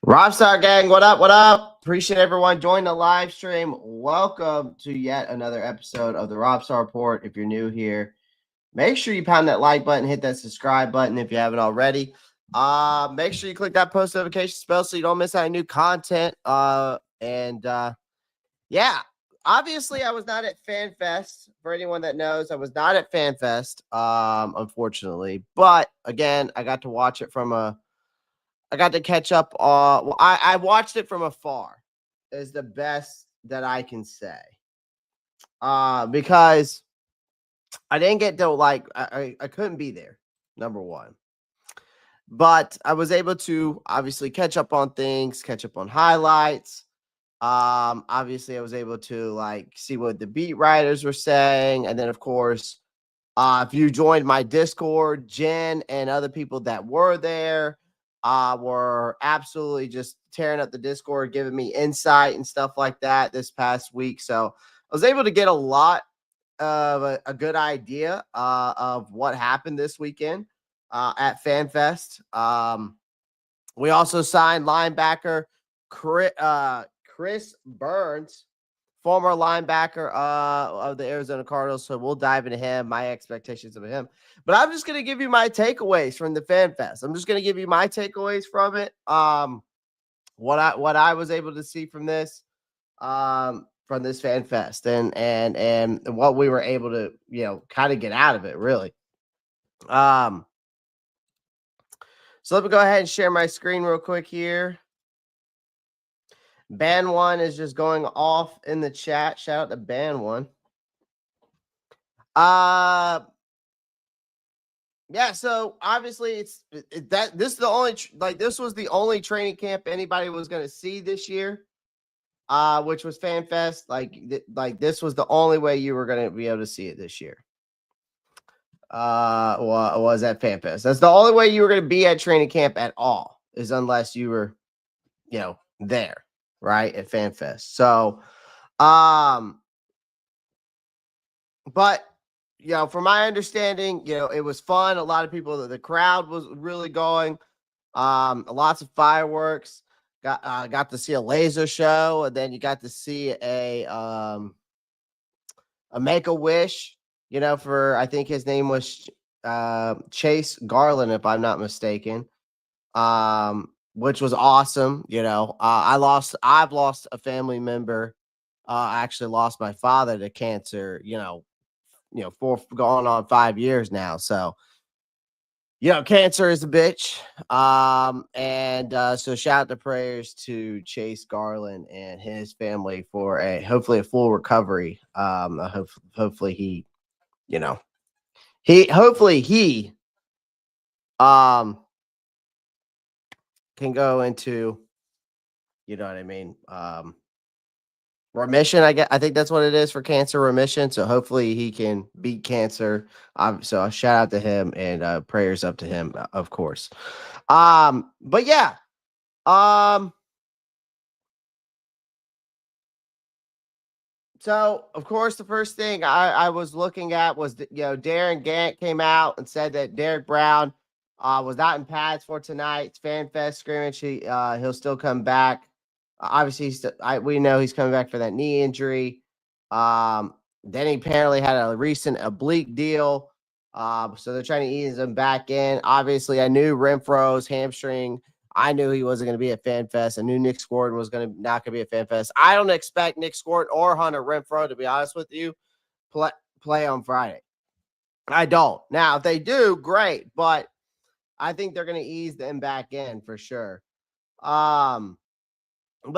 Roppstar gang, what up? What up? Appreciate everyone joining the live stream. Welcome to yet another episode of the Roppstar Report. If you're new here, make sure you pound that like button, hit that subscribe button if you haven't already. Make sure you click that post notification bell so you don't miss out on new content. Yeah, obviously I was not at FanFest. For anyone that knows, I was not at FanFest, unfortunately. But again, I got to watch it I got to catch up. I watched it from afar is the best that I can say. Because I didn't get to I couldn't be there, number one. But I was able to obviously catch up on things, catch up on highlights. Obviously I was able to see what the beat writers were saying. And then of course, if you joined my Discord, Jen and other people that were there, were absolutely just tearing up the Discord, giving me insight and stuff like that this past week. So I was able to get a lot of a good idea of what happened this weekend at FanFest. We also signed linebacker Krys Barnes, former linebacker of the Arizona Cardinals. So we'll dive into him, my expectations of him. But I'm just going to give you my takeaways from the FanFest. I'm just going to give you my takeaways from it. What I was able to see from this FanFest and what we were able to, kind of get out of it, really. So let me go ahead and share my screen real quick here. Ban One is just going off in the chat. Shout out to Ban One. Yeah, so obviously this is the only this was the only training camp anybody was going to see this year, which was FanFest. This was the only way you were going to be able to see it this year. Was at FanFest. That's the only way you were going to be at training camp at all, is unless you were, there, right, at FanFest. So, but from my understanding, it was fun. A lot of people, the crowd was really going. Lots of fireworks. Got to see a laser show, and then you got to see a Make-A-Wish. For I think his name was Chase Garland, if I'm not mistaken. Which was awesome. I've lost a family member. I actually lost my father to cancer. For going on 5 years now. So, cancer is a bitch. So shout out to prayers to Chase Garland and his family for hopefully a full recovery. Hopefully he can go into, what I mean, remission. I think that's what it is for cancer remission. So hopefully he can beat cancer. So a shout out to him and prayers up to him, of course. But yeah. So of course the first thing I was looking at was Darren Gant came out and said that Derek Brown was not in pads for tonight's FanFest scrimmage. He'll still come back. Obviously, we know he's coming back for that knee injury. Then he apparently had a recent oblique deal. So they're trying to ease him back in. Obviously, I knew Renfro's hamstring. I knew he wasn't going to be at FanFest. I knew Nick Scourton was not going to be at FanFest. I don't expect Nick Scourton or Hunter Renfro, to be honest with you, play on Friday. I don't. Now, if they do, great. But I think they're going to ease them back in for sure. But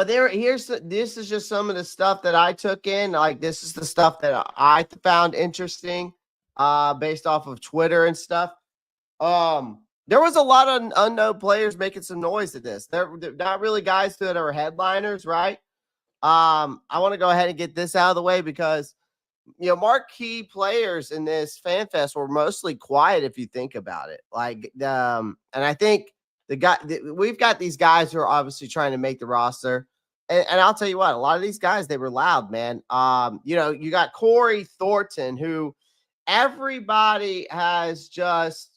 this is just some of the stuff that I took in. This is the stuff that I found interesting, based off of Twitter and stuff. There was a lot of unknown players making some noise at this. They're not really guys that are headliners, right? I want to go ahead and get this out of the way because, marquee players in this FanFest were mostly quiet if you think about it. And I think we've got these guys who are obviously trying to make the roster. And I'll tell you what, a lot of these guys, they were loud, man. You got Corey Thornton, who everybody has just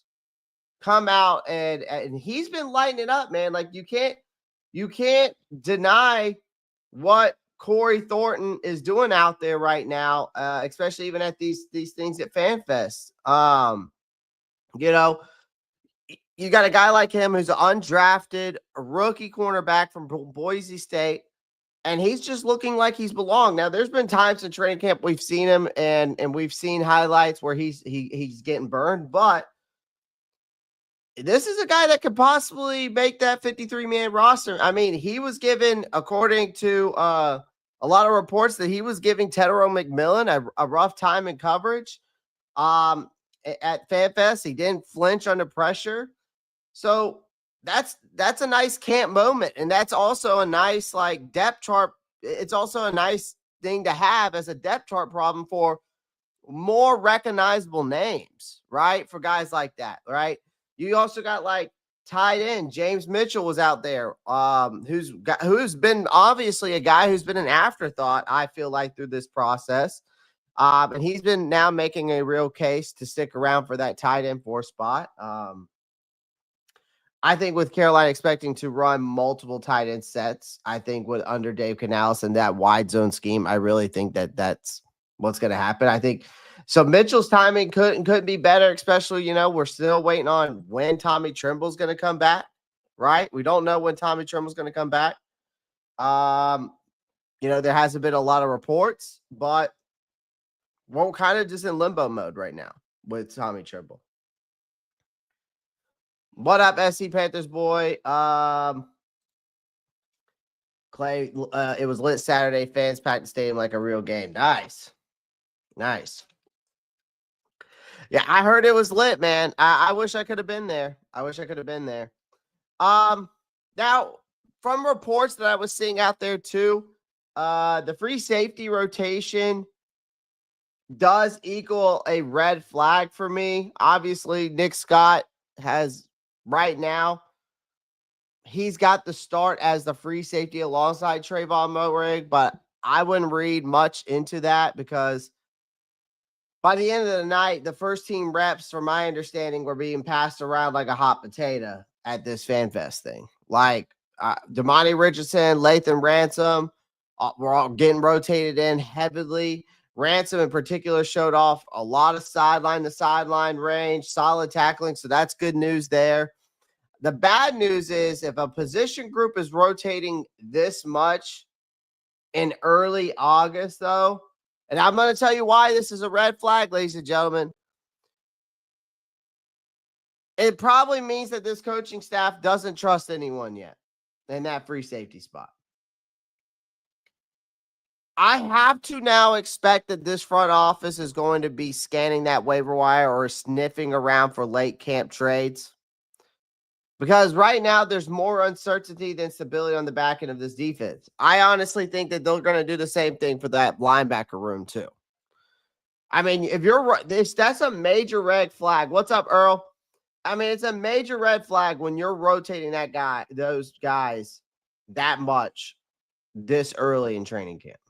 come out and he's been lighting it up, man. You can't you can't deny what Corey Thornton is doing out there right now, especially even at these things at FanFest. You know, you got a guy like him who's an undrafted rookie cornerback from Boise State, and he's just looking like he's belonged. Now, there's been times in training camp we've seen him and we've seen highlights where he's getting burned, but this is a guy that could possibly make that 53-man roster. I mean, he was given, according to a lot of reports, that he was giving Tedero McMillan a rough time in coverage at FanFest. He didn't flinch under pressure. So that's a nice camp moment, and that's also a nice like depth chart. It's also a nice thing to have as a depth chart problem for more recognizable names, right? For guys like that, right? You also got like tight end James Mitchell was out there, who's been obviously a guy who's been an afterthought, I feel like, through this process. And he's been now making a real case to stick around for that tight end 4 spot. I think with Carolina expecting to run multiple tight end sets, I think under Dave Canales and that wide zone scheme, I really think that's what's going to happen. I think so. Mitchell's timing couldn't be better, especially, we're still waiting on when Tommy Trimble's going to come back, right? We don't know when Tommy Trimble's going to come back. There hasn't been a lot of reports, but we're kind of just in limbo mode right now with Tommy Trimble. What up, SC Panthers boy? Clay, it was lit Saturday. Fans packed the stadium like a real game. Nice. Yeah, I heard it was lit, man. I wish I could have been there. Now, from reports that I was seeing out there too, the free safety rotation does equal a red flag for me. Obviously, Nick Scott has right now, he's got the start as the free safety alongside Tre'von Moehrig, but I wouldn't read much into that because by the end of the night, the first team reps, from my understanding, were being passed around like a hot potato at this FanFest thing. Like Damani Richardson, Lathan Ransom, were all getting rotated in heavily. Ransom in particular showed off a lot of sideline to sideline range, solid tackling. So that's good news there. The bad news is if a position group is rotating this much in early August, though, and I'm going to tell you why this is a red flag, ladies and gentlemen. It probably means that this coaching staff doesn't trust anyone yet in that free safety spot. I have to now expect that this front office is going to be scanning that waiver wire or sniffing around for late camp trades. Because right now there's more uncertainty than stability on the back end of this defense. I honestly think that they're going to do the same thing for that linebacker room too. I mean, if you're that's a major red flag. What's up, Earl? I mean, it's a major red flag when you're rotating those guys that much this early in training camp.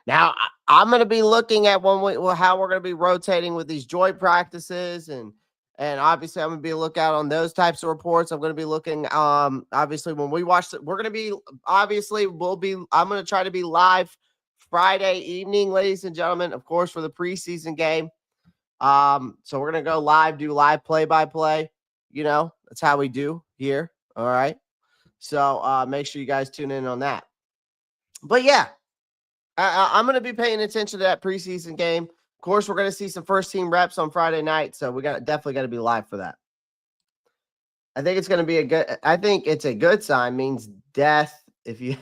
Now, I'm going to be looking at how we're going to be rotating with these joint practices, and obviously I'm going to be lookout on those types of reports. I'm going to be looking, obviously when we watch it, I'm going to try to be live Friday evening, ladies and gentlemen, of course, for the preseason game. So we're going to go live, do live play-by-play. That's how we do here. All right. So make sure you guys tune in on that. But yeah, I'm going to be paying attention to that preseason game. Of course, we're going to see some first-team reps on Friday night, so we definitely got to be live for that. I think it's going to be I think it's a good sign. Means death. I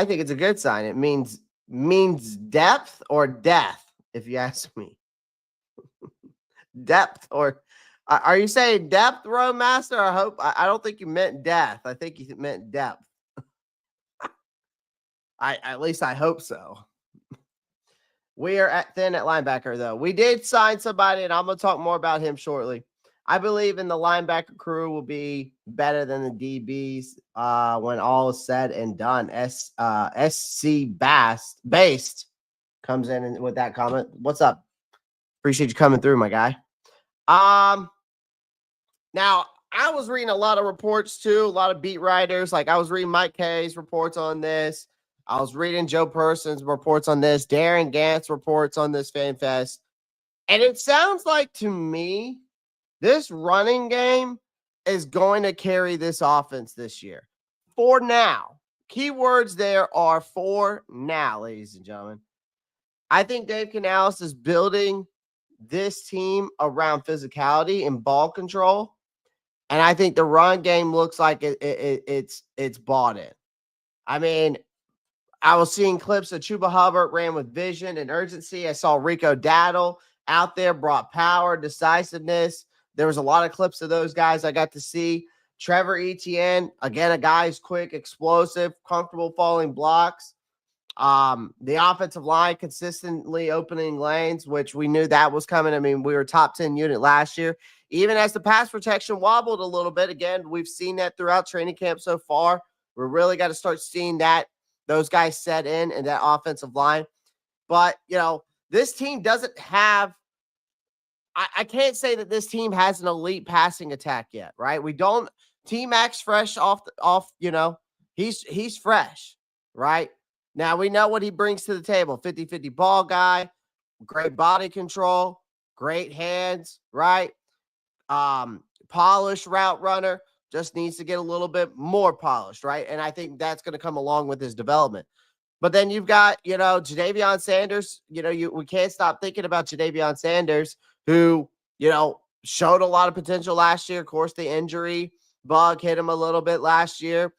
think it's a good sign. It means depth or death, if you ask me. Depth or are you saying depth, Roadmaster? I don't think you meant death. I think you meant depth. At least I hope so. We are thin at linebacker, though. We did sign somebody, and I'm going to talk more about him shortly. I believe in the linebacker crew will be better than the DBs when all is said and done. SC Based comes in with that comment. What's up? Appreciate you coming through, my guy. Now, I was reading a lot of reports too, a lot of beat writers. Like I was reading Mike Kay's reports on this. I was reading Joe Person's reports on this, Darren Gant's reports on this Fan Fest. And it sounds like to me, this running game is going to carry this offense this year. For now. Keywords there are for now, ladies and gentlemen. I think Dave Canales is building this team around physicality and ball control. And I think the run game looks like it's bought in. I mean, I was seeing clips of Chuba Hubbard ran with vision and urgency. I saw Rico Dowdle out there, brought power, decisiveness. There was a lot of clips of those guys I got to see. Trevor Etienne, again, a guy who's quick, explosive, comfortable falling blocks. The offensive line consistently opening lanes, which we knew that was coming. I mean, we were top 10 unit last year. Even as the pass protection wobbled a little bit, again, we've seen that throughout training camp so far. We're really got to start seeing that those guys set in and that offensive line. But, you know, this team doesn't have I can't say that this team has an elite passing attack yet, right? We don't T-Mac's fresh off, you know, he's fresh, right? Now we know what he brings to the table. 50-50 ball guy, great body control, great hands, right? Polished route runner, just needs to get a little bit more polished, right? And I think that's going to come along with his development. But then you've got, you know, Jadavion Sanders. You know, we can't stop thinking about Jadavion Sanders, who, you know, showed a lot of potential last year. Of course, the injury bug hit him a little bit last year.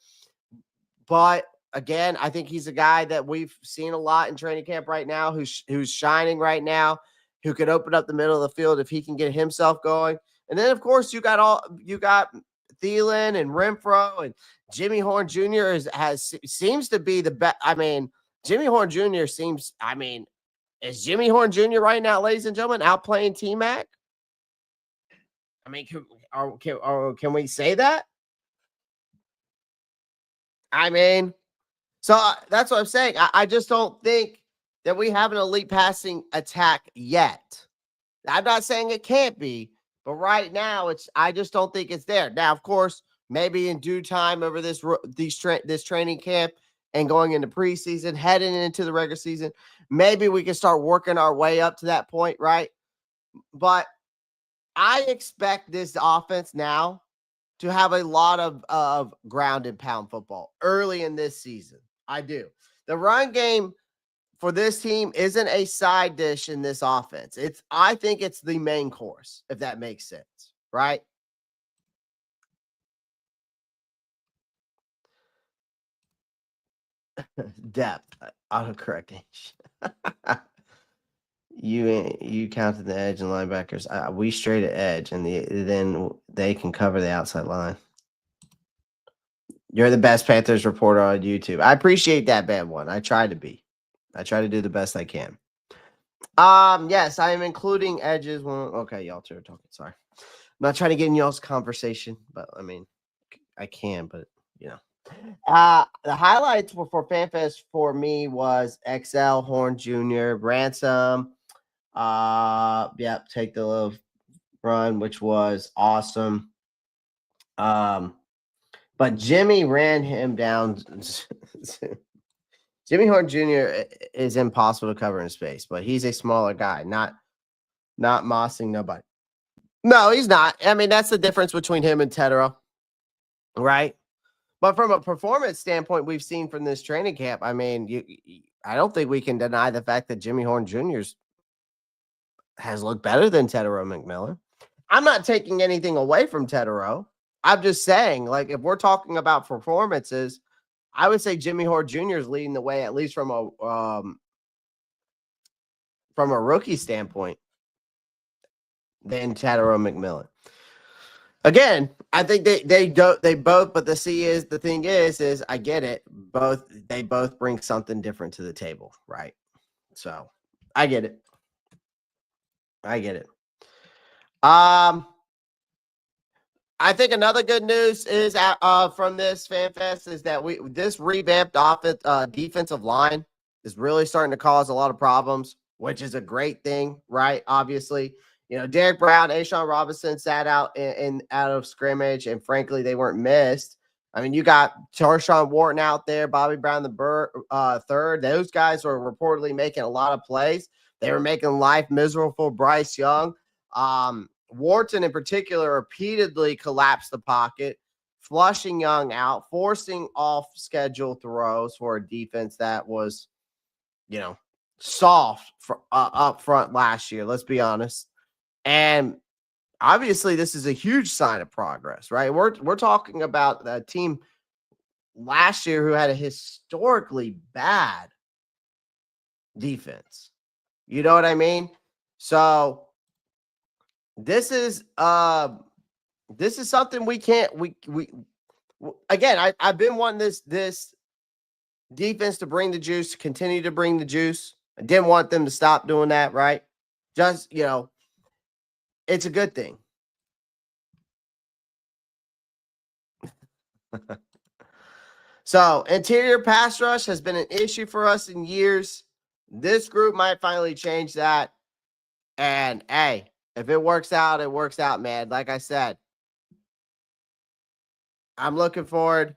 But again, I think he's a guy that we've seen a lot in training camp right now, who's shining right now, who could open up the middle of the field if he can get himself going. And then, of course, you got Thielen and Renfro and Jimmy Horn Jr. seems to be the best. I mean, Jimmy Horn Jr. seems, I mean, is Jimmy Horn Jr. right now, ladies and gentlemen, outplaying T-Mac? I mean, can we say that? I mean, so that's what I'm saying. I just don't think that we have an elite passing attack yet. I'm not saying it can't be, but right now I just don't think it's there. Now, of course, maybe in due time over this training camp and going into preseason, heading into the regular season, maybe we can start working our way up to that point, right? But I expect this offense now to have a lot of ground and pound football early in this season. I do. The run game for this team isn't a side dish in this offense. I think it's the main course, if that makes sense, right? Depth, autocorrecting. You counted the edge and linebackers. We straight at edge, and then they can cover the outside line. You're the best Panthers reporter on YouTube. I appreciate that, bad one. I try to be. I try to do the best I can. Yes, I am including edges. Well, okay, y'all two are talking. Sorry. I'm not trying to get in y'all's conversation, but I mean, I can, but you know. The highlights for FanFest for me was XL, Horn Jr., Ransom. Yep, take the little run, which was awesome. But Jimmy ran him down. Jimmy Horn Jr. is impossible to cover in space, but he's a smaller guy, not mossing nobody. No, he's not. I mean, that's the difference between him and Tetero, right? But from a performance standpoint, we've seen from this training camp, I mean, I don't think we can deny the fact that Jimmy Horn Jr. has looked better than Tetero McMillan. I'm not taking anything away from Tetero. I'm just saying, like, if we're talking about performances, I would say Jimmy Horn Jr. is leading the way, at least from a rookie standpoint, than Tetero McMillan. Again, I think they both, but the thing is I get it. They both bring something different to the table, right? So I get it. I think another good news is from this FanFest is that this revamped defensive line is really starting to cause a lot of problems, which is a great thing, right? Obviously, Derek Brown, Ashawn Robinson sat out in out of scrimmage, and frankly, they weren't missed. I mean, you got Tarshawn Wharton out there, Bobby Brown the third. Those guys were reportedly making a lot of plays. They were making life miserable for Bryce Young. Wharton, in particular, repeatedly collapsed the pocket, flushing Young out, forcing off-schedule throws for a defense that was, soft up front last year. Let's be honest. And obviously, this is a huge sign of progress, right? We're talking about a team last year who had a historically bad defense. You know what I mean? So this is something we can't again. I've been wanting this defense to bring the juice, continue to bring the juice. I didn't want them to stop doing that, right? Just it's a good thing. So, interior pass rush has been an issue for us in years. This group might finally change that. And, hey, if it works out, it works out, man. Like I said, I'm looking forward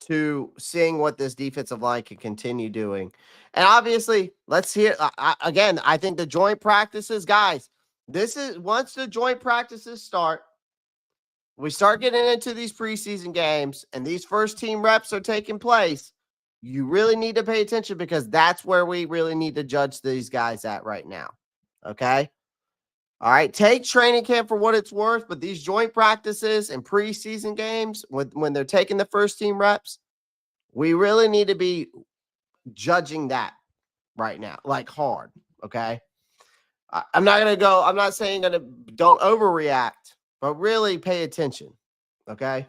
to seeing what this defensive line can continue doing. And obviously, let's hear again. I think the joint practices, guys, this is once the joint practices start, we start getting into these preseason games and these first team reps are taking place, you really need to pay attention because that's where we really need to judge these guys at right now. Okay? All right. Take training camp for what it's worth, but these joint practices and preseason games, when they're taking the first team reps, we really need to be judging that right now, like hard. Okay? I'm not saying don't overreact, but really pay attention. Okay?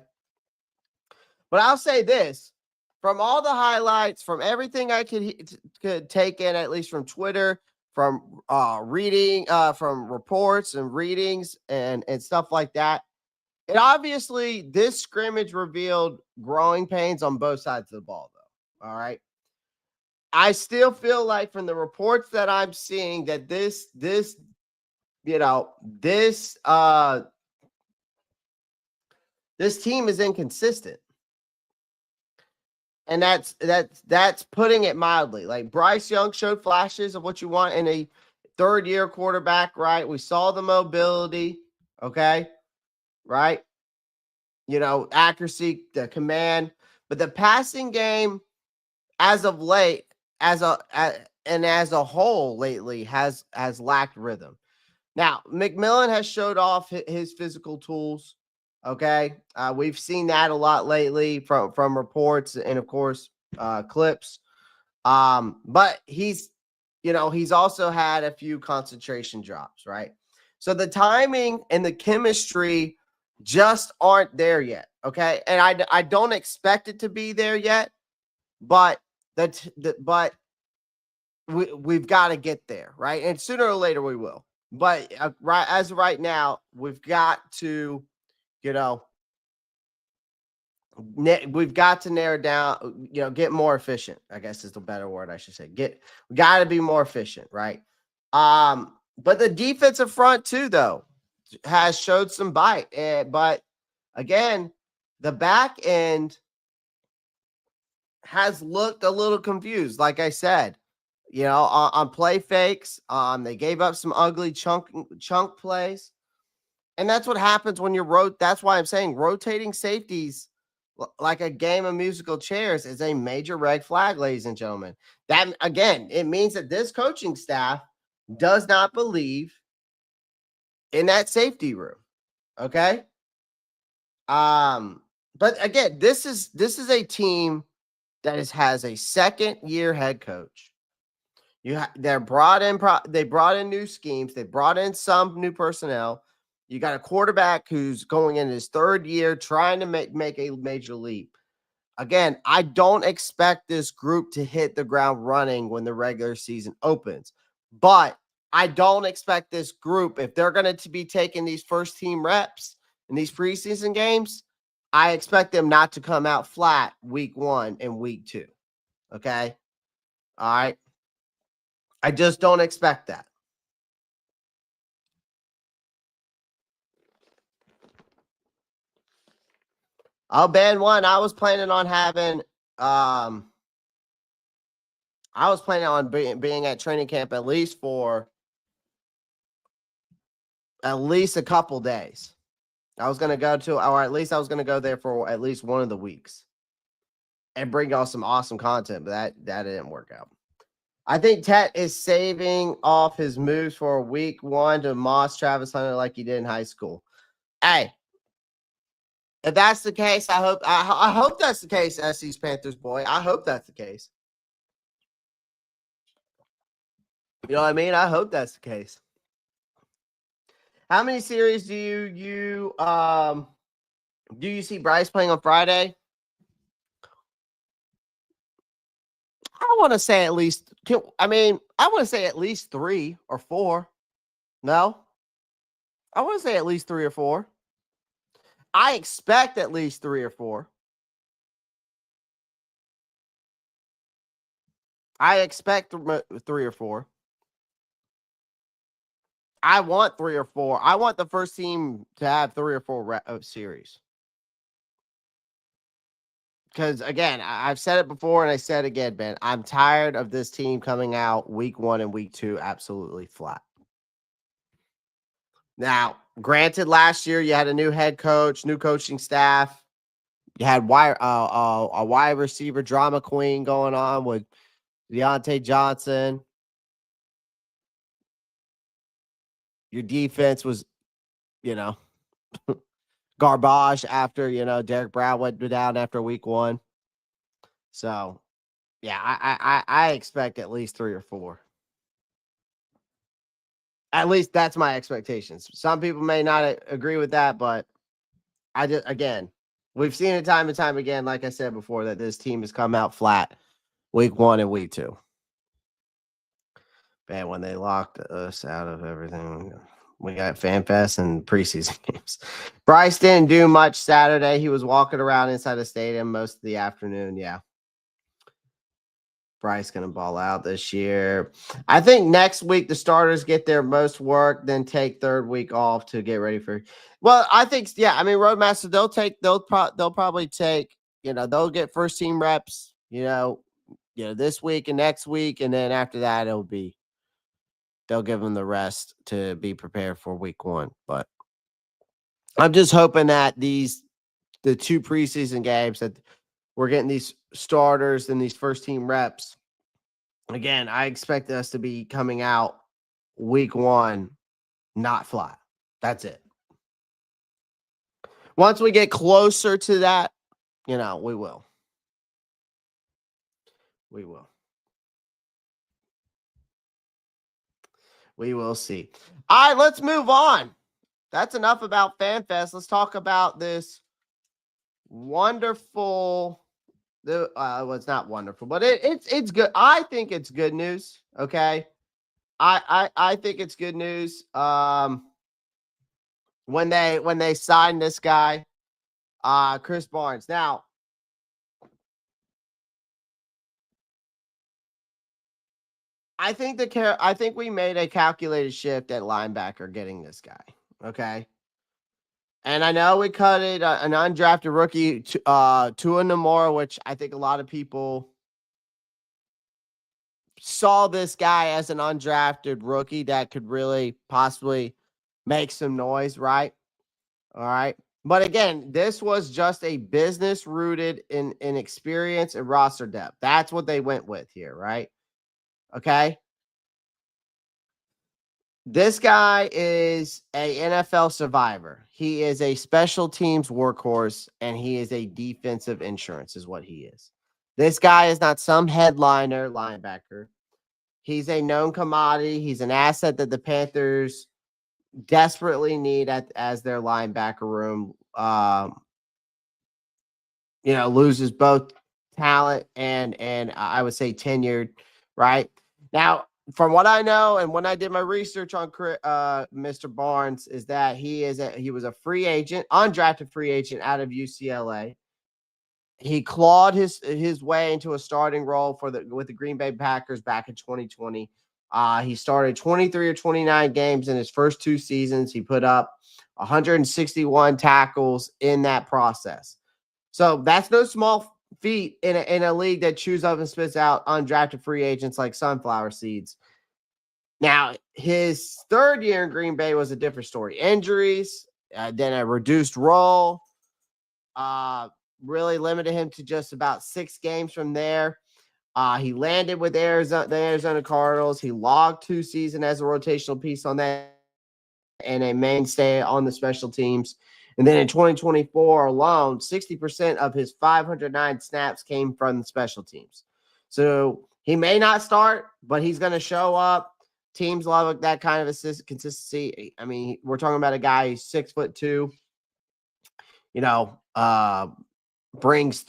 But I'll say this, from all the highlights, from everything I could take in, at least from Twitter, from reading, from reports and readings and stuff like that, it obviously, this scrimmage revealed growing pains on both sides of the ball, though. All right. I still feel like from the reports that I'm seeing that this team is inconsistent. And that's putting it mildly. Like Bryce Young showed flashes of what you want in a third-year quarterback, right? We saw the mobility, okay? Right? Accuracy, the command, but the passing game as of late, as a whole lately has lacked rhythm. Now, McMillan has showed off his physical tools. Okay. We've seen that a lot lately from reports and of course clips. But he's also had a few concentration drops, right? So the timing and the chemistry just aren't there yet. Okay. And I don't expect it to be there yet, but we've got to get there, right? And sooner or later we will. But as of right now, we've got to, we've got to narrow down, get more efficient, I guess is the better word I should say. We got to be more efficient, right? But the defensive front too, though, has showed some bite. But again, the back end has looked a little confused, like I said. On play fakes, they gave up some ugly chunk plays. And that's what happens when that's why I'm saying rotating safeties like a game of musical chairs is a major red flag, ladies and gentlemen. That, again, it means that this coaching staff does not believe in that safety room. Okay? But again, this is a team that has a second-year head coach. They brought in new schemes. They brought in some new personnel. You got a quarterback who's going in his third year trying to make a major leap. Again, I don't expect this group to hit the ground running when the regular season opens. But I don't expect this group, if they're going to be taking these first team reps in these preseason games, I expect them not to come out flat week 1 and week 2. Okay? All right? I just don't expect that. Oh, band one. I was planning on having being at training camp at least for at least a couple days. I was gonna go to, or at least I was gonna go there for at least one of the weeks and bring y'all some awesome content, but that didn't work out. I think Tet is saving off his moves for week one to Moss Travis Hunter like he did in high school. Hey, if that's the case, I hope that's the case, SC's Panthers boy. I hope that's the case. You know what I mean? I hope that's the case. How many series do you see Bryce playing on Friday? I want to say at least. I want to say at least 3 or 4. No, I want to say at least 3 or 4. I expect at least 3 or 4. I expect 3 or 4. I want 3 or 4. I want the first team to have 3 or 4 series. Because, again, I've said it before and I said it again, man. I'm tired of this team coming out week 1 and week 2 absolutely flat. Now, granted, last year you had a new head coach, new coaching staff. You had a wide receiver drama queen going on with Deontay Johnson. Your defense was, garbage after, Derek Brown went down after week 1. So, yeah, I expect at least 3 or 4. At least that's my expectations. Some people may not agree with that, but again, we've seen it time and time again, like I said before, that this team has come out flat week 1 and week 2. Man, when they locked us out of everything, we got FanFest and preseason games. Bryce didn't do much Saturday. He was walking around inside the stadium most of the afternoon. Yeah. Bryce going to ball out this year. I think next week the starters get their most work, then take third week off to get ready for. Well, I think, yeah. I mean, Roadmaster, they'll probably take, they'll get first team reps, this week and next week, and then after that they'll give them the rest to be prepared for week 1. But I'm just hoping that the 2 preseason games that we're getting these starters and these first team reps. Again, I expect us to be coming out week 1, not flat. That's it. Once we get closer to that, we will. We will. We will see. All right, let's move on. That's enough about FanFest. Let's talk about this wonderful. Well, it's not wonderful, but it's good. I think it's good news. Okay, I think it's good news. When they signed this guy, Krys Barnes. Now, I think we made a calculated shift at linebacker getting this guy. Okay. And I know we cut it an undrafted rookie to Tua Namora, which I think a lot of people saw this guy as an undrafted rookie that could really possibly make some noise, right? All right. But again, this was just a business rooted in experience and roster depth. That's what they went with here, right? Okay. This guy is a NFL survivor. He is a special teams workhorse, and he is a defensive insurance is what he is. This guy is not some headliner linebacker. He's a known commodity. He's an asset that the Panthers desperately need as their linebacker room. Loses both talent and I would say tenured, right? Now, from what I know, and when I did my research on Mr. Barnes, is that he was a free agent, undrafted free agent out of UCLA. He clawed his way into a starting role with the Green Bay Packers back in 2020. He started 23 or 29 games in his first 2 seasons. He put up 161 tackles in that process. So that's no small feat in a league that chews up and spits out undrafted free agents like sunflower seeds. Now, his third year in Green Bay was a different story. Injuries, then a reduced role, really limited him to just about 6 games from there. He landed with the Arizona Cardinals. He logged 2 seasons as a rotational piece on that and a mainstay on the special teams. And then in 2024 alone, 60% of his 509 snaps came from the special teams. So he may not start, but he's going to show up. Teams love that kind of consistency. I mean, we're talking about a guy who's 6'2",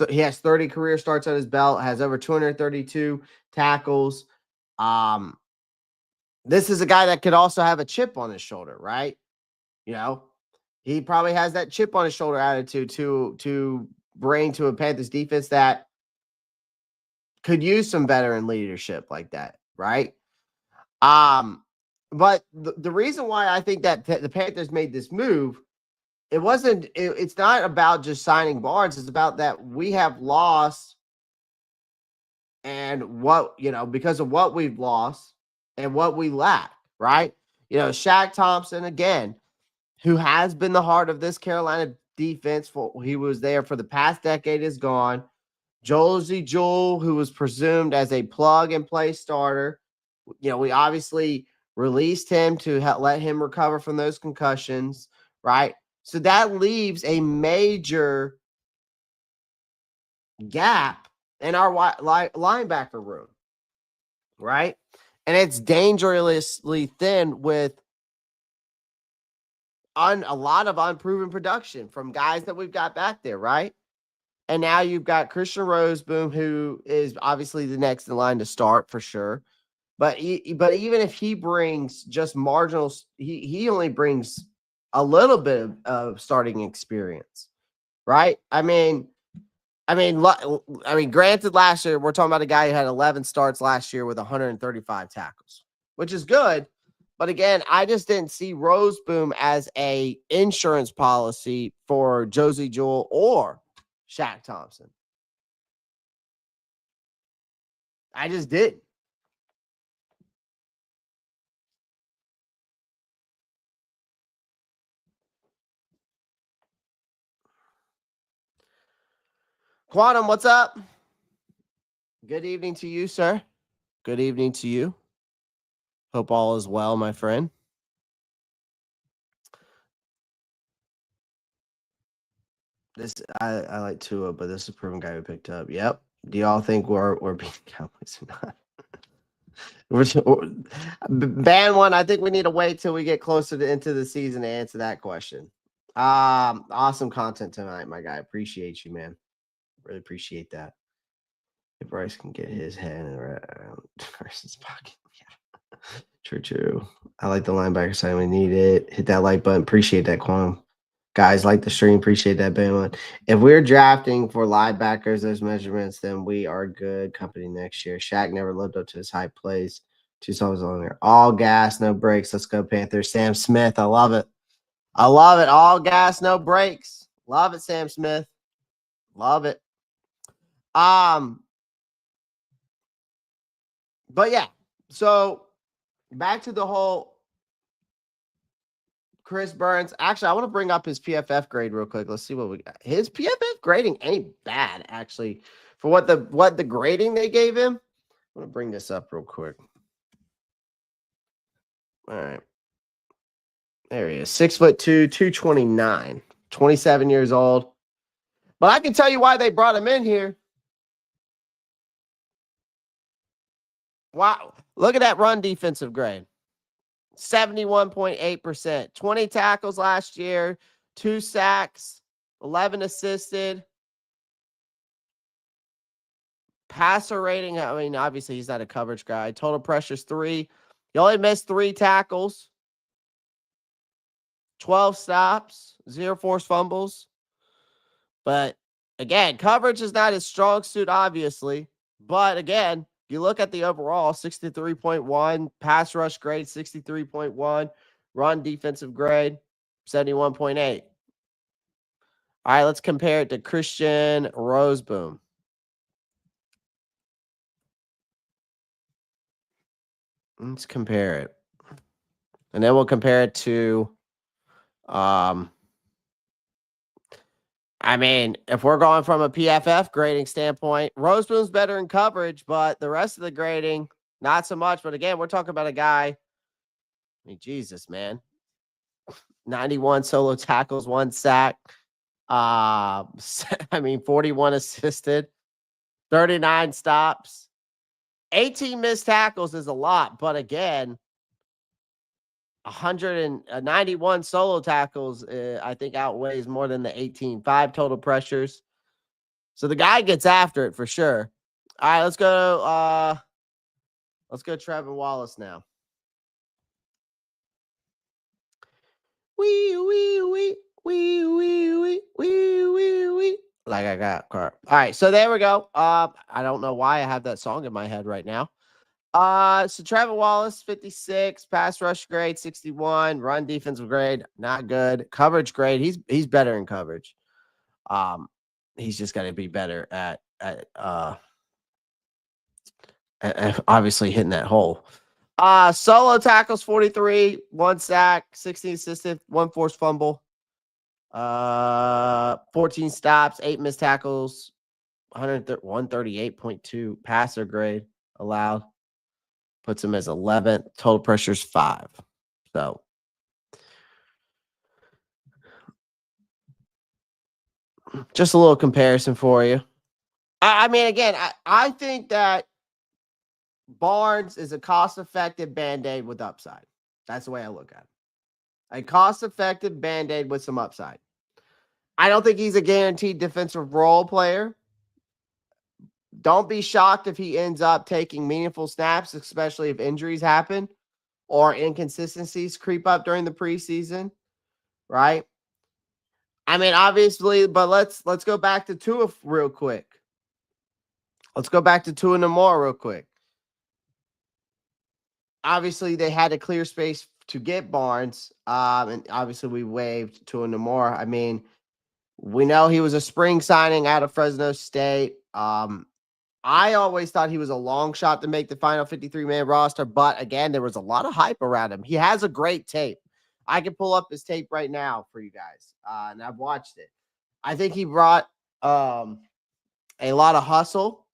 he has 30 career starts on his belt, has over 232 tackles. This is a guy that could also have a chip on his shoulder, right? He probably has that chip on his shoulder attitude to bring to a Panthers defense that could use some veteran leadership like that, right? But the reason why I think that the Panthers made this move, it's not about just signing Barnes. It's about that we have lost and because of what we've lost and what we lack, right? Shaq Thompson, again, who has been the heart of this Carolina defense, he was there for the past decade, is gone. Josie Jewell, who was presumed as a plug-and-play starter, we obviously released him to let him recover from those concussions, right? So that leaves a major gap in our linebacker room, right? And it's dangerously thin with a lot of unproven production from guys that we've got back there, right? And now you've got Christian Roseboom, who is obviously the next in line to start for sure. But even if he brings just marginal, he only brings a little bit of starting experience, right? I mean, granted, last year we're talking about a guy who had 11 starts last year with 135 tackles, which is good. But again, I just didn't see Roseboom as a insurance policy for Josie Jewell or Shaq Thompson. I just didn't. Quantum, what's up? Good evening to you, sir. Good evening to you. Hope all is well, my friend. I like Tua, but this is a proven guy we picked up. Yep. Do y'all think we're beating Cowboys or not? Ban one. I think we need to wait till we get closer into the season to answer that question. Awesome content tonight, my guy. Appreciate you, man. Really appreciate that. If Bryce can get his head around Carson's pocket. Yeah. True. I like the linebacker side. We need it. Hit that like button. Appreciate that, Quantum. Guys, like the stream. Appreciate that, Bama. If we're drafting for linebackers, those measurements, then we are good company next year. Shaq never lived up to his hype plays. 2 songs on there. All gas, no brakes. Let's go, Panthers. Sam Smith. I love it. I love it. All gas, no brakes. Love it, Sam Smith. Love it. But yeah, so back to the whole Krys Barnes. Actually, I want to bring up his PFF grade real quick. Let's see what we got. His PFF grading ain't bad, actually, for what the grading they gave him. I'm gonna bring this up real quick. All right. There he is. 6'2", 229, 27 years old. But I can tell you why they brought him in here. Wow. Look at that run defensive grade. 71.8%. 20 tackles last year, 2 sacks, 11 assisted. Passer rating, I mean, obviously he's not a coverage guy. Total pressures 3. He only missed 3 tackles. 12 stops, 0 forced fumbles. But again, coverage is not his strong suit, obviously. But again, you look at the overall 63.1, pass rush grade 63.1, run defensive grade 71.8. All right, let's compare it to Christian Roseboom. Let's compare it. And then we'll compare it to, I mean, if we're going from a PFF grading standpoint, Roseboom's better in coverage, but the rest of the grading, not so much. But again, we're talking about a guy, I mean, Jesus, man. 91 solo tackles, 1 sack. I mean, 41 assisted, 39 stops. 18 missed tackles is a lot, but again, 191 solo tackles, I think outweighs more than the 18. 5 total pressures. So the guy gets after it for sure. All right, let's go Tre'von Wallace now. Wee. Like I got car. All right, so there we go. I don't know why I have that song in my head right now. So Tre'von Wallace, 56, pass rush grade, 61, run defensive grade, not good. Coverage grade, he's better in coverage. He's just got to be better at obviously hitting that hole. Solo tackles, 43, 1 sack, 16 assisted, 1 forced fumble. 14 stops, 8 missed tackles, 138.2 passer grade allowed. Puts him as 11th. Total pressure's 5. So just a little comparison for you. I mean, again, I think that Barnes is a cost-effective Band-Aid with upside. That's the way I look at it. A cost-effective Band-Aid with some upside. I don't think he's a guaranteed defensive role player. Don't be shocked if he ends up taking meaningful snaps, especially if injuries happen or inconsistencies creep up during the preseason, right? I mean, obviously, but let's go back to Tua real quick. Let's go back to Tua Namor real quick. Obviously, they had to clear space to get Barnes, and obviously we waived Tua Namor. I mean, we know he was a spring signing out of Fresno State. I always thought he was a long shot to make the final 53-man roster, but again, there was a lot of hype around him. He has a great tape. I can pull up his tape right now for you guys, and I've watched it. I think he brought a lot of hustle,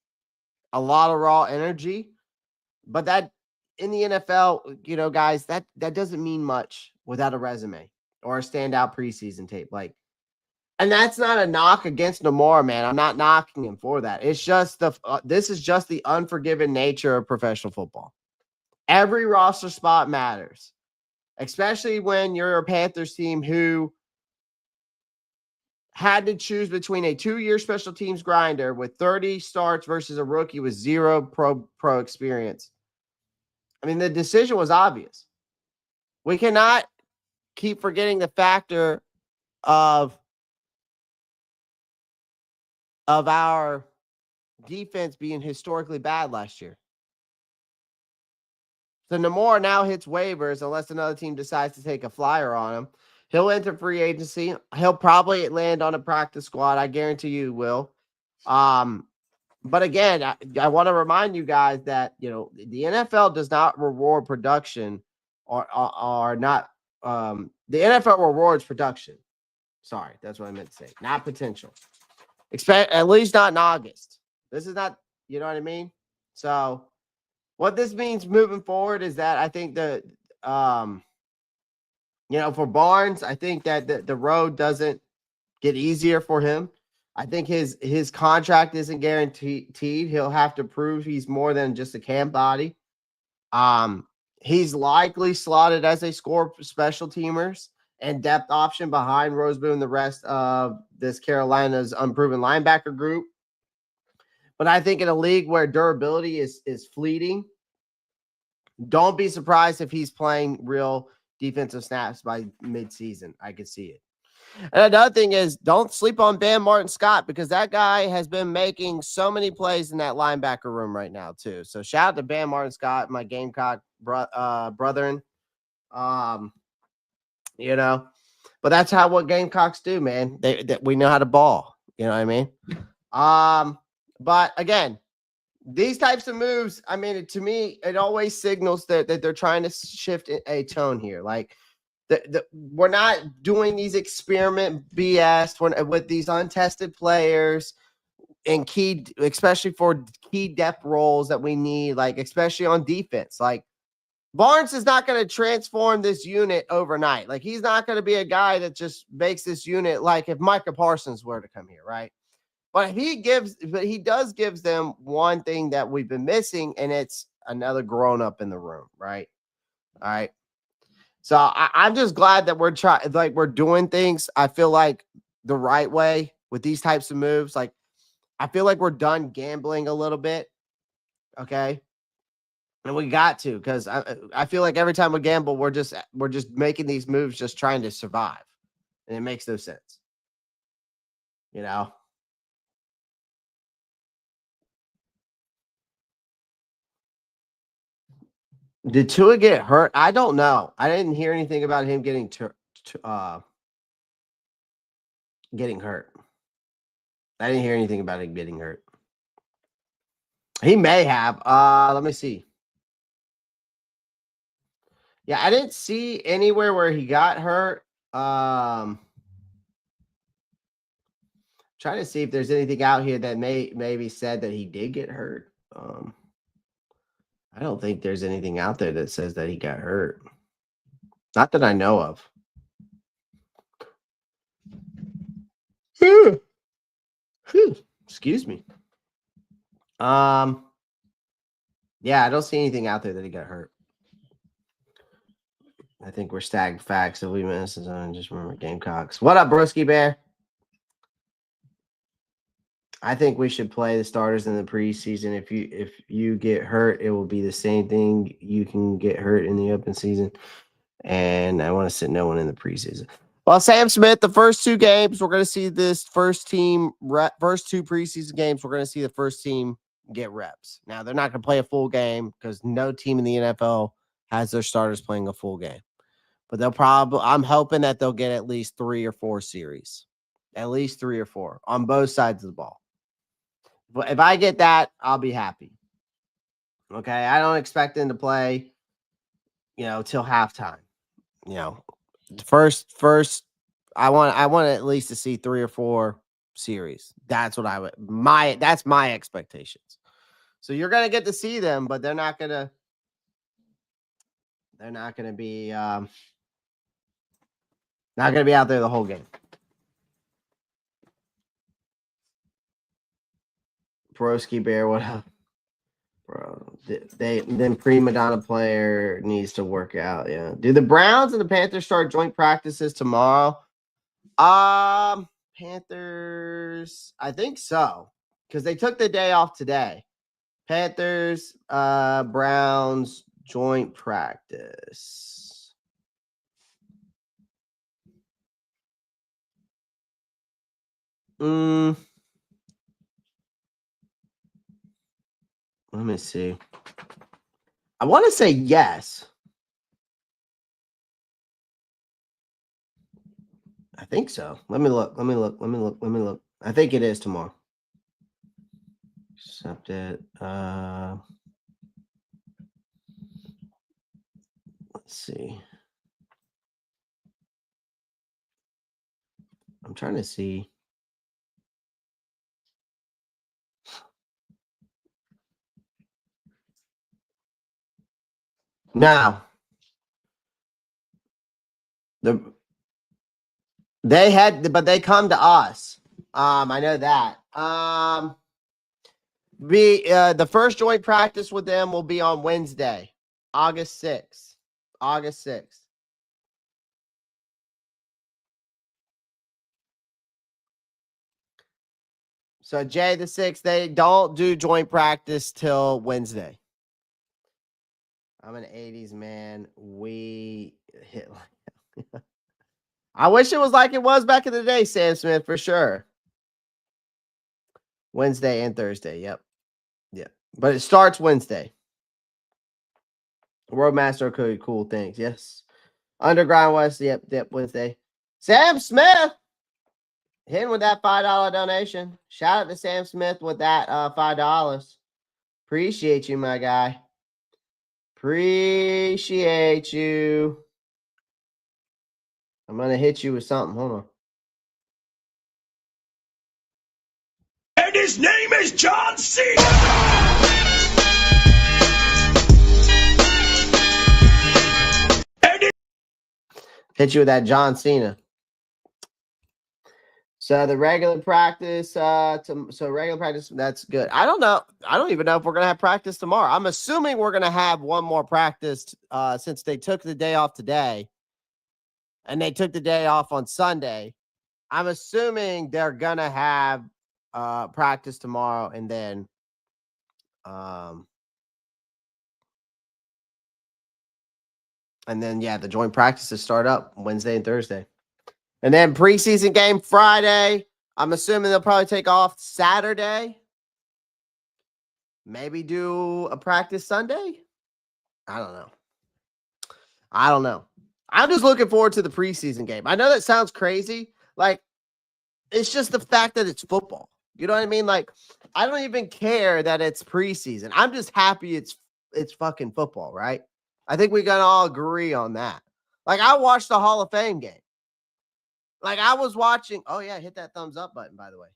a lot of raw energy, but that in the NFL, you know, guys, that doesn't mean much without a resume or a standout preseason tape. Like, and that's not a knock against Namor, man. I'm not knocking him for that. It's just this is just the unforgiving nature of professional football. Every roster spot matters, especially when you're a Panthers team who had to choose between a 2-year special teams grinder with 30 starts versus a rookie with 0 pro experience. I mean, the decision was obvious. We cannot keep forgetting the factor of our defense being historically bad last year. So Namor now hits waivers unless another team decides to take a flyer on him. He'll enter free agency. He'll probably land on a practice squad. I guarantee you will. But again, I want to remind you guys that, you know, the NFL does not reward production or not. The NFL rewards production. Sorry, that's what I meant to say. Not potential. At least not in August. This is not, you know what I mean? So what this means moving forward is that I think that, you know, for Barnes, I think that the road doesn't get easier for him. I think his contract isn't guaranteed. He'll have to prove he's more than just a camp body. He's likely slotted as a score special teamers and depth option behind Roseboom and the rest of this Carolina's unproven linebacker group. But I think in a league where durability is fleeting, don't be surprised if he's playing real defensive snaps by midseason. I could see it. And another thing is, don't sleep on Bam Martin-Scott, because that guy has been making so many plays in that linebacker room right now too. So shout out to Bam Martin-Scott, my Gamecock brethren. You know, But that's what Gamecocks do, man. We know how to ball. You know what I mean? But again, these types of moves, I mean, to me, it always signals that they're trying to shift a tone here. Like, we're not doing these experiment BS with these untested players and key, especially for key depth roles that we need, like especially on defense. Like, Barnes is not going to transform this unit overnight. Like, he's not going to be a guy that just makes this unit like if Micah Parsons were to come here, right? But he does gives them one thing that we've been missing, and it's another grown up in the room, right? All right. So I'm just glad that we're doing things. I feel like the right way with these types of moves. Like, I feel like we're done gambling a little bit. Okay. And we got to, because I feel like every time we gamble, we're just making these moves just trying to survive. And it makes no sense. You know? Did Tua get hurt? I don't know. I didn't hear anything about him getting getting hurt. I didn't hear anything about him getting hurt. He may have. Let me see. Yeah, I didn't see anywhere where he got hurt. Trying to see if there's anything out here that maybe said that he did get hurt. I don't think there's anything out there that says that he got hurt. Not that I know of. Excuse me. Yeah, I don't see anything out there that he got hurt. I think we're stacked facts. If we miss the zone, just remember Gamecocks. What up, Broski Bear? I think we should play the starters in the preseason. If you get hurt, it will be the same thing. You can get hurt in the open season, and I want to sit no one in the preseason. Well, Sam Smith, the first two games, we're going to see this first two preseason games. We're going to see the first team get reps. Now, they're not going to play a full game because no team in the NFL has their starters playing a full game. But I'm hoping that they'll get at least 3 or 4 series, at least 3 or 4 on both sides of the ball. But if I get that, I'll be happy. Okay, I don't expect them to play, till halftime. First, I want at least to see 3 or 4 series. That's what that's my expectations. So you're gonna get to see them, but they're not gonna be not gonna be out there the whole game. Broski Bear, what up? Bro, then prima donna player needs to work out. Yeah. Do the Browns and the Panthers start joint practices tomorrow? Panthers, I think so, because they took the day off today. Panthers, Browns joint practice. Let me see. I want to say yes. I think so. Let me look. I think it is tomorrow. Accepted. Let's see. I'm trying to see. No. But they come to us. I know that. The first joint practice with them will be on Wednesday, August 6th. August 6th. So Jay the 6th, they don't do joint practice till Wednesday. I'm an 80s man. We hit like I wish it was like it was back in the day, Sam Smith, for sure. Wednesday and Thursday. Yep. But it starts Wednesday. Roadmaster, cool things. Yes. Underground West. Yep. Wednesday. Sam Smith. Hitting with that $5 donation. Shout out to Sam Smith with that $5. Appreciate you, my guy. Appreciate you. I'm going to hit you with something. Hold on. And his name is John Cena. Hit you with that John Cena. So the regular practice, regular practice, that's good. I don't know. I don't even know if we're going to have practice tomorrow. I'm assuming we're going to have one more practice since they took the day off today and they took the day off on Sunday. I'm assuming they're going to have practice tomorrow and then yeah, the joint practices start up Wednesday and Thursday. And then preseason game Friday. I'm assuming they'll probably take off Saturday. Maybe do a practice Sunday. I don't know. I'm just looking forward to the preseason game. I know that sounds crazy. Like, it's just the fact that it's football. You know what I mean? Like, I don't even care that it's preseason. I'm just happy it's fucking football, right? I think we can all agree on that. Like, I watched the Hall of Fame game. Like, I was watching. Oh, yeah, hit that thumbs up button, by the way.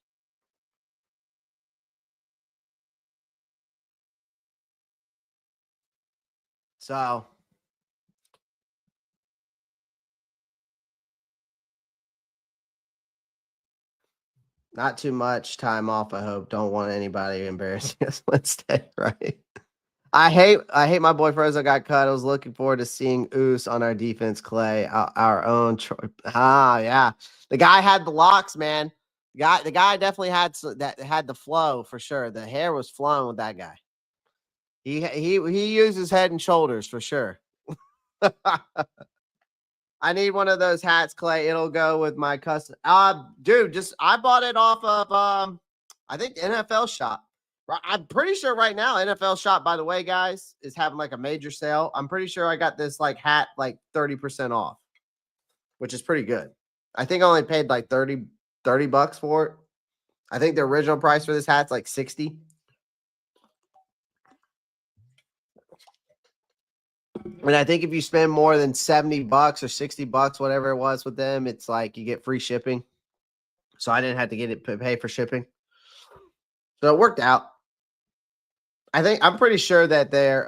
So, not too much time off, I hope. Don't want anybody embarrassing us Wednesday, right? I hate my boy Frozo got cut. I was looking forward to seeing Oos on our defense, Clay. Our own. Yeah. The guy had the locks, man. The guy definitely had the flow for sure. The hair was flowing with that guy. He used his head and shoulders for sure. I need one of those hats, Clay. It'll go with my custom. Dude, I bought it off of I think NFL Shop. I'm pretty sure right now NFL Shop, by the way, guys, is having like a major sale. I'm pretty sure I got this like hat like 30% off, which is pretty good. I think I only paid like 30 bucks for it. I think the original price for this hat's like 60. And I think if you spend more than 70 bucks or 60 bucks, whatever it was with them, it's like you get free shipping. So I didn't have to pay for shipping. So it worked out. I'm pretty sure that they're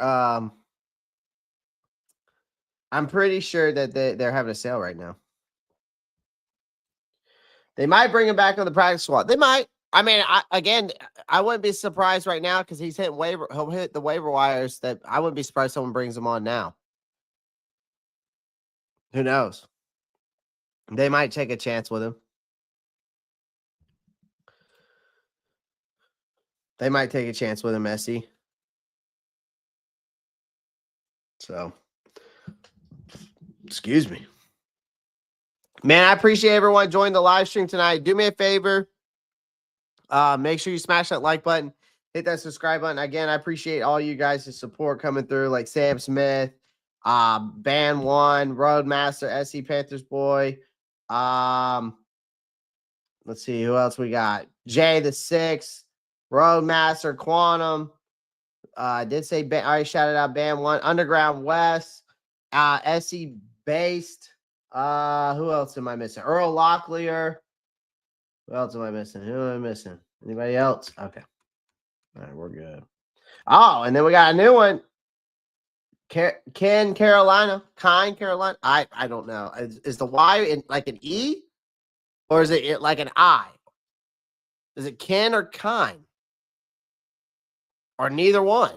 having a sale right now. They might bring him back on the practice squad. They might. I mean, I wouldn't be surprised right now because he'll hit the waiver wires. That I wouldn't be surprised someone brings him on now. Who knows? They might take a chance with him. They might take a chance with him, Essie. So, excuse me. Man, I appreciate everyone joining the live stream tonight. Do me a favor. Make sure you smash that like button. Hit that subscribe button. Again, I appreciate all you guys' support coming through, like Sam Smith, Band One, Roadmaster, SC Panthers Boy. Let's see who else we got. Jay the Sixth, Roadmaster, Quantum. I did say I already shouted out Band One, Underground West, SC Based. Who else am I missing? Earl Locklear. Who else am I missing? Who am I missing? Anybody else? Okay. All right, we're good. Oh, and then we got a new one. Ken Carolina. Kind Carolina. I don't know. Is the Y in like an E? Or is it like an I? Is it Ken or Kind? Or neither one?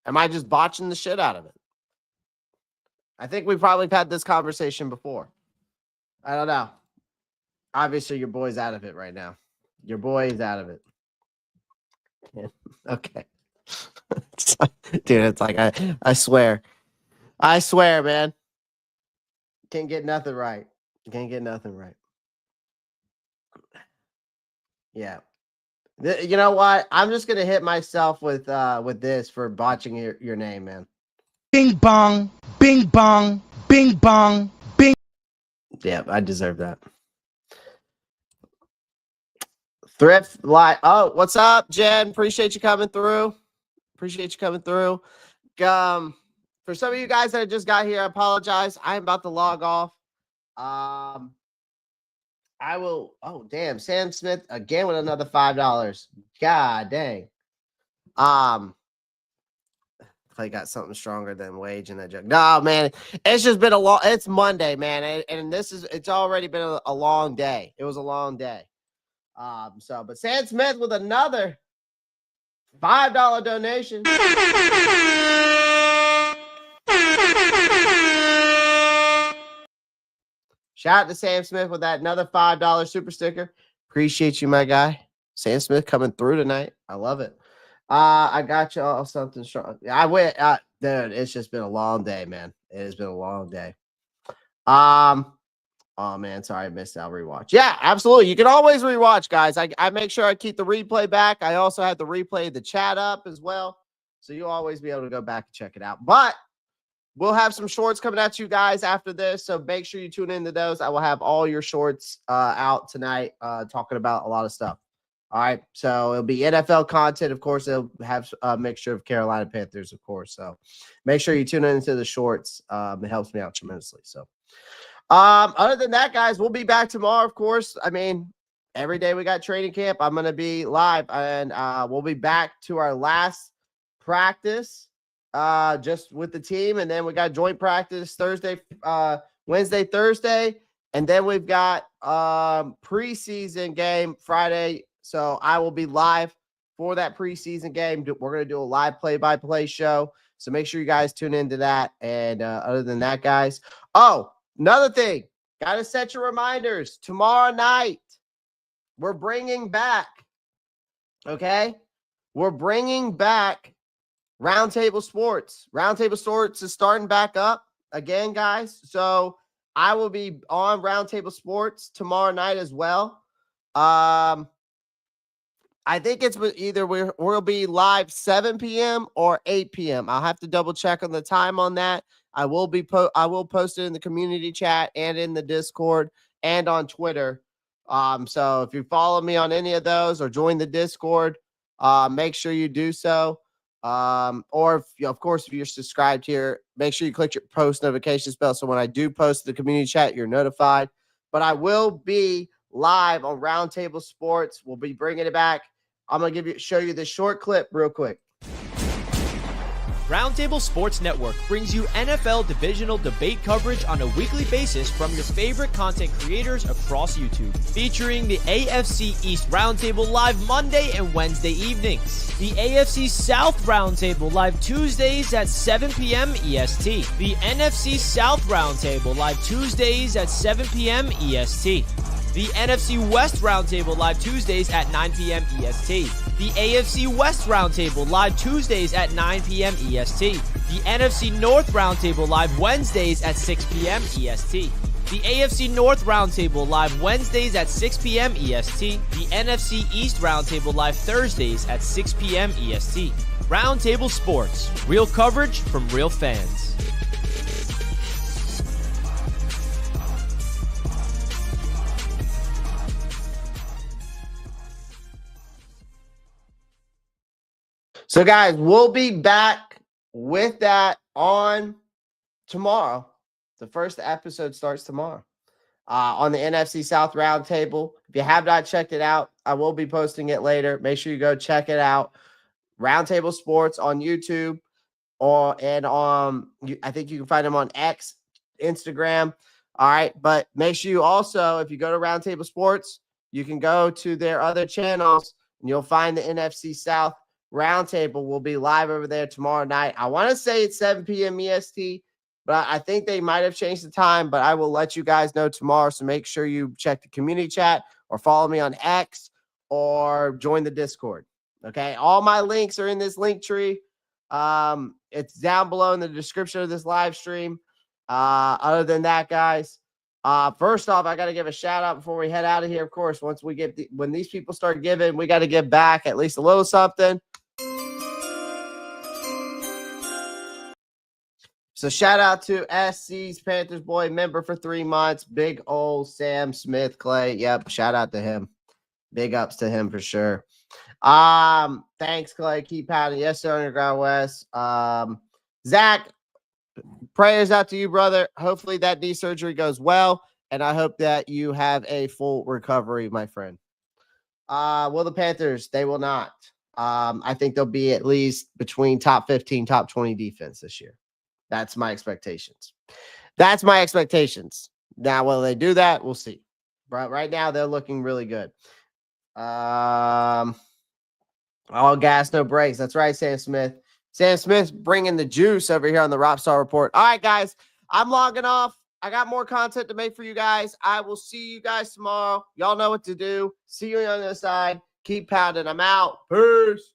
Am I just botching the shit out of it? I think we probably had this conversation before. I don't know. Obviously, your boy's out of it right now. Your boy is out of it. Yeah. Okay. Dude, it's like, I swear. I swear, man. Can't get nothing right. Can't get nothing right. Yeah. You know what? I'm just going to hit myself with this for botching your name, man. Bing bong, bing bong, bing bong, bing. Yeah, I deserve that. Thrift Live. Oh, what's up, Jen? Appreciate you coming through. Appreciate you coming through. For some of you guys that just got here, I apologize. I'm about to log off. I will. Oh, damn. Sam Smith again with another $5. God dang. Clay got something stronger than wage in that joke. No, man. It's just been it's Monday, man. And it's already been a long day. It was a long day. But Sam Smith with another $5 donation. Shout out to Sam Smith with that another $5 super sticker. Appreciate you, my guy. Sam Smith coming through tonight. I love it. I got you all something strong. I went, dude. It's just been a long day, man. It has been a long day. Oh man, sorry I missed that rewatch. Yeah, absolutely. You can always rewatch, guys. I make sure I keep the replay back. I also have the replay, the chat up as well, so you'll always be able to go back and check it out. But we'll have some shorts coming at you guys after this, so make sure you tune into those. I will have all your shorts out tonight, talking about a lot of stuff. All right, so it'll be NFL content, of course. It'll have a mixture of Carolina Panthers, of course. So make sure you tune into the shorts. It helps me out tremendously. So, other than that, guys, we'll be back tomorrow, of course. I mean, every day we got training camp. I'm gonna be live, and we'll be back to our last practice, just with the team, and then we got joint practice Wednesday, Thursday, and then we've got preseason game Friday. So I will be live for that preseason game. We're going to do a live play-by-play show. So make sure you guys tune into that. And other than that, guys. Oh, another thing. Got to set your reminders. Tomorrow night, we're bringing back, okay? We're bringing back Roundtable Sports. Roundtable Sports is starting back up again, guys. So I will be on Roundtable Sports tomorrow night as well. I think it's either we'll be live 7 p.m. or 8 p.m. I'll have to double check on the time on that. I will post it in the community chat and in the Discord and on Twitter. So if you follow me on any of those or join the Discord, make sure you do so. Or of course, if you're subscribed here, make sure you click your post notifications bell. So when I do post the community chat, you're notified. But I will be live on Roundtable Sports. We'll be bringing it back. I'm going to show you this short clip real quick. Roundtable Sports Network brings you NFL divisional debate coverage on a weekly basis from your favorite content creators across YouTube, featuring the AFC East Roundtable live Monday and Wednesday evenings, the AFC South Roundtable live Tuesdays at 7 p.m. EST, the NFC South Roundtable live Tuesdays at 7 p.m. EST, the NFC West Roundtable live Tuesdays at 9 p.m. EST. The AFC West Roundtable live Tuesdays at 9 p.m. EST. The NFC North Roundtable live Wednesdays at 6 p.m. EST. The AFC North Roundtable live Wednesdays at 6 p.m. EST. The NFC East Roundtable live Thursdays at 6 p.m. EST. Roundtable Sports. Real coverage from real fans. So, guys, we'll be back with that on tomorrow. The first episode starts tomorrow on the NFC South Roundtable. If you have not checked it out, I will be posting it later. Make sure you go check it out. Roundtable Sports on YouTube, I think you can find them on X, Instagram. All right, but make sure you also, if you go to Roundtable Sports, you can go to their other channels and you'll find the NFC South Roundtable. Will be live over there tomorrow night. I want to say it's 7 p.m. EST, but I think they might have changed the time, but I will let you guys know tomorrow. So make sure you check the community chat or follow me on X or join the Discord. Okay. All my links are in this link tree. It's down below in the description of this live stream. Other than that, guys, first off, I got to give a shout out before we head out of here. Of course, once we get when these people start giving, we got to give back at least a little something. So shout out to SC's Panthers boy member for 3 months, big old Sam Smith Clay. Yep, shout out to him. Big ups to him for sure. Thanks, Clay. Keep pounding. Yes, sir, Underground West. Zach, prayers out to you, brother. Hopefully that knee surgery goes well, and I hope that you have a full recovery, my friend. Will the Panthers? They will not. I think they'll be at least between top 15, top 20 defense this year. That's my expectations. Now, will they do that? We'll see. But right now, they're looking really good. All gas, no brakes. That's right, Sam Smith. Sam Smith bringing the juice over here on the Roppstar Report. All right, guys, I'm logging off. I got more content to make for you guys. I will see you guys tomorrow. Y'all know what to do. See you on the other side. Keep pounding. I'm out. Peace.